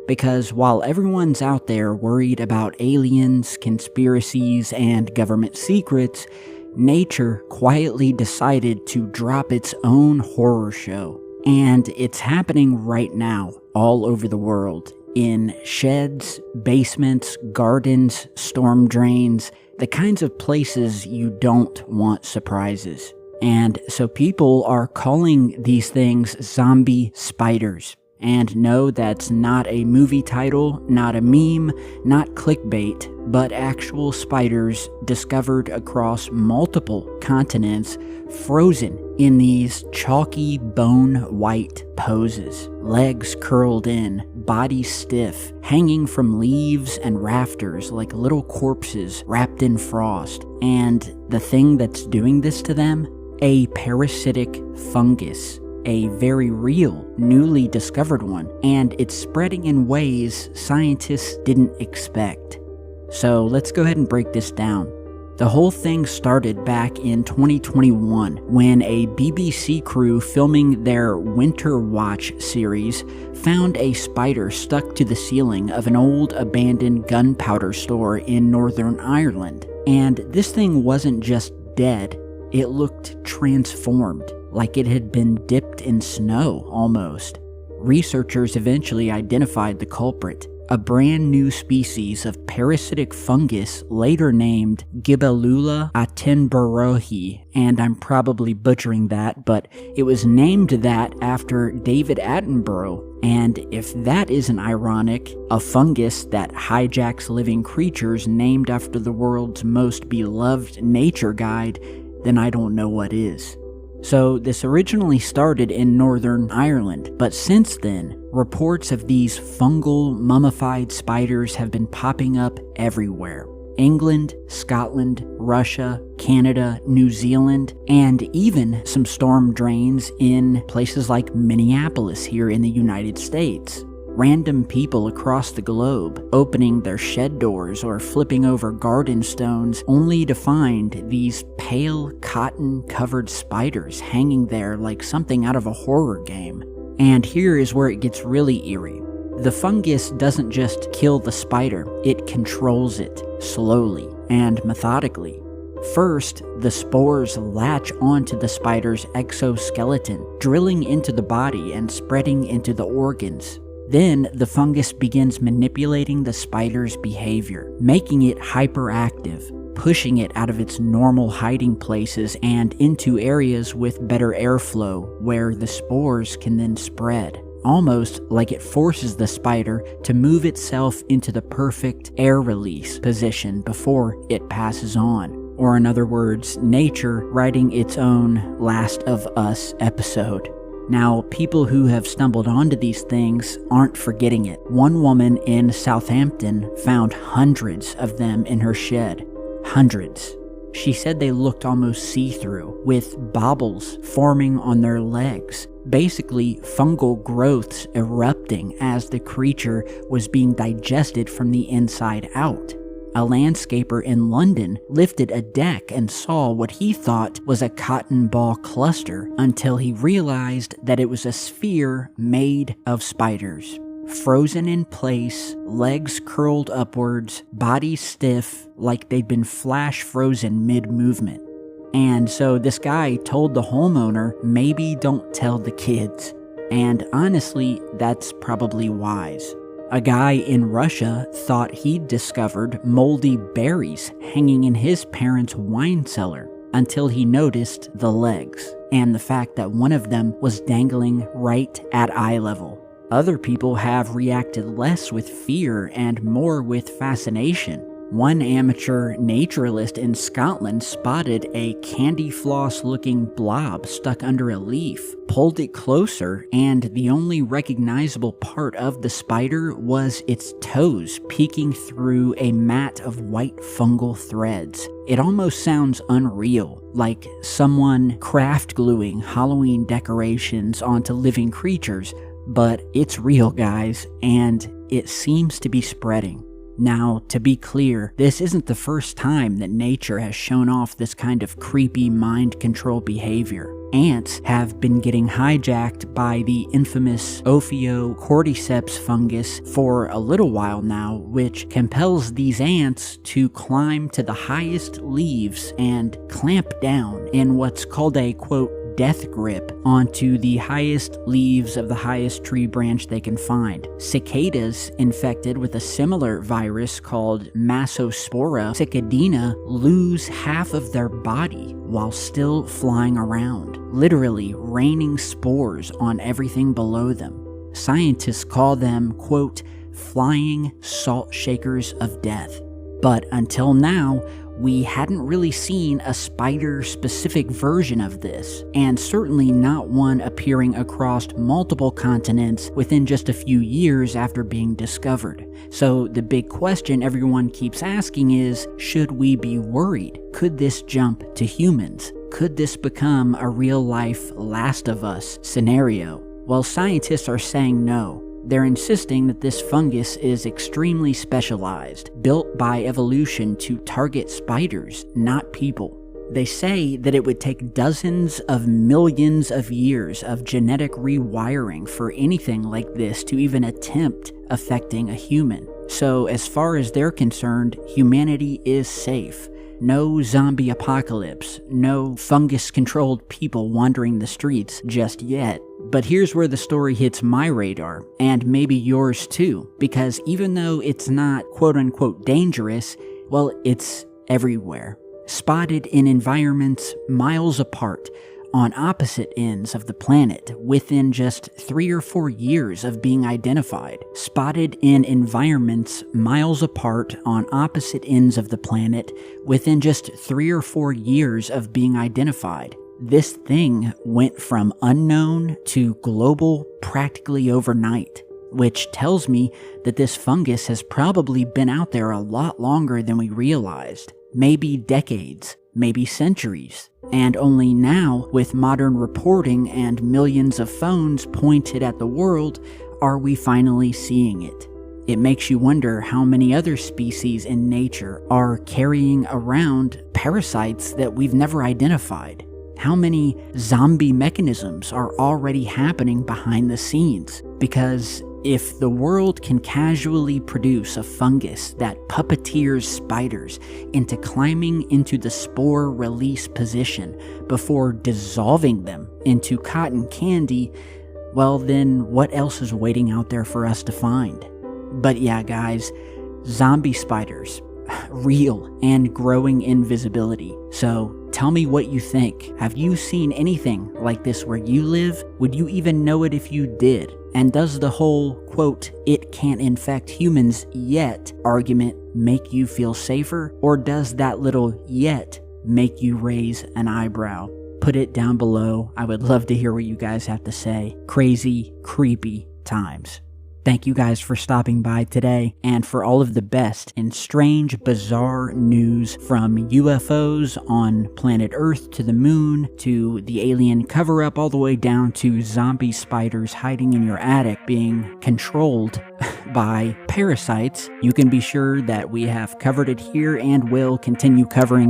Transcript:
Because while everyone's out there worried about aliens, conspiracies, and government secrets, nature quietly decided to drop its own horror show. And it's happening right now, all over the world, in sheds, basements, gardens, storm drains, the kinds of places you don't want surprises. And so people are calling these things zombie spiders. And no, that's not a movie title, not a meme, not clickbait, but actual spiders discovered across multiple continents, frozen in these chalky bone-white poses. Legs curled in, body stiff, hanging from leaves and rafters like little corpses wrapped in frost. And the thing that's doing this to them? A parasitic fungus. A very real, newly discovered one, and it's spreading in ways scientists didn't expect. So let's go ahead and break this down. The whole thing started back in 2021 when a BBC crew filming their Winter Watch series found a spider stuck to the ceiling of an old abandoned gunpowder store in Northern Ireland. And this thing wasn't just dead, it looked transformed. Like it had been dipped in snow, almost. Researchers eventually identified the culprit, a brand new species of parasitic fungus later named Gibellula attenboroughi, and I'm probably butchering that, but it was named that after David Attenborough, and if that isn't ironic, a fungus that hijacks living creatures named after the world's most beloved nature guide, then I don't know what is. So this originally started in Northern Ireland, but since then, reports of these fungal mummified spiders have been popping up everywhere. England, Scotland, Russia, Canada, New Zealand, and even some storm drains in places like Minneapolis here in the United States. Random people across the globe opening their shed doors or flipping over garden stones only to find these pale cotton-covered spiders hanging there like something out of a horror game. And here is where it gets really eerie. The fungus doesn't just kill the spider, it controls it, slowly and methodically. First, the spores latch onto the spider's exoskeleton, drilling into the body and spreading into the organs. Then, the fungus begins manipulating the spider's behavior, making it hyperactive, pushing it out of its normal hiding places and into areas with better airflow where the spores can then spread. Almost like it forces the spider to move itself into the perfect air release position before it passes on. Or in other words, nature writing its own Last of Us episode. Now, people who have stumbled onto these things aren't forgetting it. One woman in Southampton found hundreds of them in her shed. Hundreds. She said they looked almost see-through, with bobbles forming on their legs. Basically, fungal growths erupting as the creature was being digested from the inside out. A landscaper in London lifted a deck and saw what he thought was a cotton ball cluster until he realized that it was a sphere made of spiders. Frozen in place, legs curled upwards, body stiff like they'd been flash frozen mid-movement. And so this guy told the homeowner, maybe don't tell the kids. And honestly, that's probably wise. A guy in Russia thought he'd discovered moldy berries hanging in his parents' wine cellar until he noticed the legs and the fact that one of them was dangling right at eye level. Other people have reacted less with fear and more with fascination. One amateur naturalist in Scotland spotted a candy floss-looking blob stuck under a leaf, pulled it closer, and the only recognizable part of the spider was its toes peeking through a mat of white fungal threads. It almost sounds unreal, like someone craft gluing Halloween decorations onto living creatures, but it's real, guys, and it seems to be spreading. Now, to be clear, this isn't the first time that nature has shown off this kind of creepy mind control behavior. Ants have been getting hijacked by the infamous Ophiocordyceps fungus for a little while now, which compels these ants to climb to the highest leaves and clamp down in what's called a, quote, death grip onto the highest leaves of the highest tree branch they can find. Cicadas infected with a similar virus called Massospora cicadina lose half of their body while still flying around, literally raining spores on everything below them. Scientists call them, quote, flying salt shakers of death. But until now, we hadn't really seen a spider-specific version of this, and certainly not one appearing across multiple continents within just a few years after being discovered. So the big question everyone keeps asking is, should we be worried? Could this jump to humans? Could this become a real-life Last of Us scenario? Well, scientists are saying no. They're insisting that this fungus is extremely specialized, built by evolution to target spiders, not people. They say that it would take dozens of millions of years of genetic rewiring for anything like this to even attempt affecting a human. So as far as they're concerned, humanity is safe. No zombie apocalypse, no fungus-controlled people wandering the streets just yet. But here's where the story hits my radar, and maybe yours too, because even though it's not quote-unquote dangerous, well, it's everywhere. Spotted in environments miles apart, on opposite ends of the planet within just 3 or 4 years of being identified. Spotted in environments miles apart on opposite ends of the planet within just 3 or 4 years of being identified. This thing went from unknown to global practically overnight, which tells me that this fungus has probably been out there a lot longer than we realized. Maybe decades, maybe centuries. And only now, with modern reporting and millions of phones pointed at the world, are we finally seeing it. It makes you wonder how many other species in nature are carrying around parasites that we've never identified. How many zombie mechanisms are already happening behind the scenes? Because if the world can casually produce a fungus that puppeteers spiders into climbing into the spore release position before dissolving them into cotton candy, well then what else is waiting out there for us to find? But yeah, guys, zombie spiders, real and growing in visibility. So tell me what you think. Have you seen anything like this where you live? Would you even know it if you did? And does the whole, quote, it can't infect humans yet argument make you feel safer? Or does that little yet make you raise an eyebrow? Put it down below. I would love to hear what you guys have to say. Crazy, creepy times. Thank you guys for stopping by today, and for all of the best in strange, bizarre news from UFOs on planet Earth to the moon, to the alien cover-up, all the way down to zombie spiders hiding in your attic being controlled by parasites. You can be sure that we have covered it here and will continue covering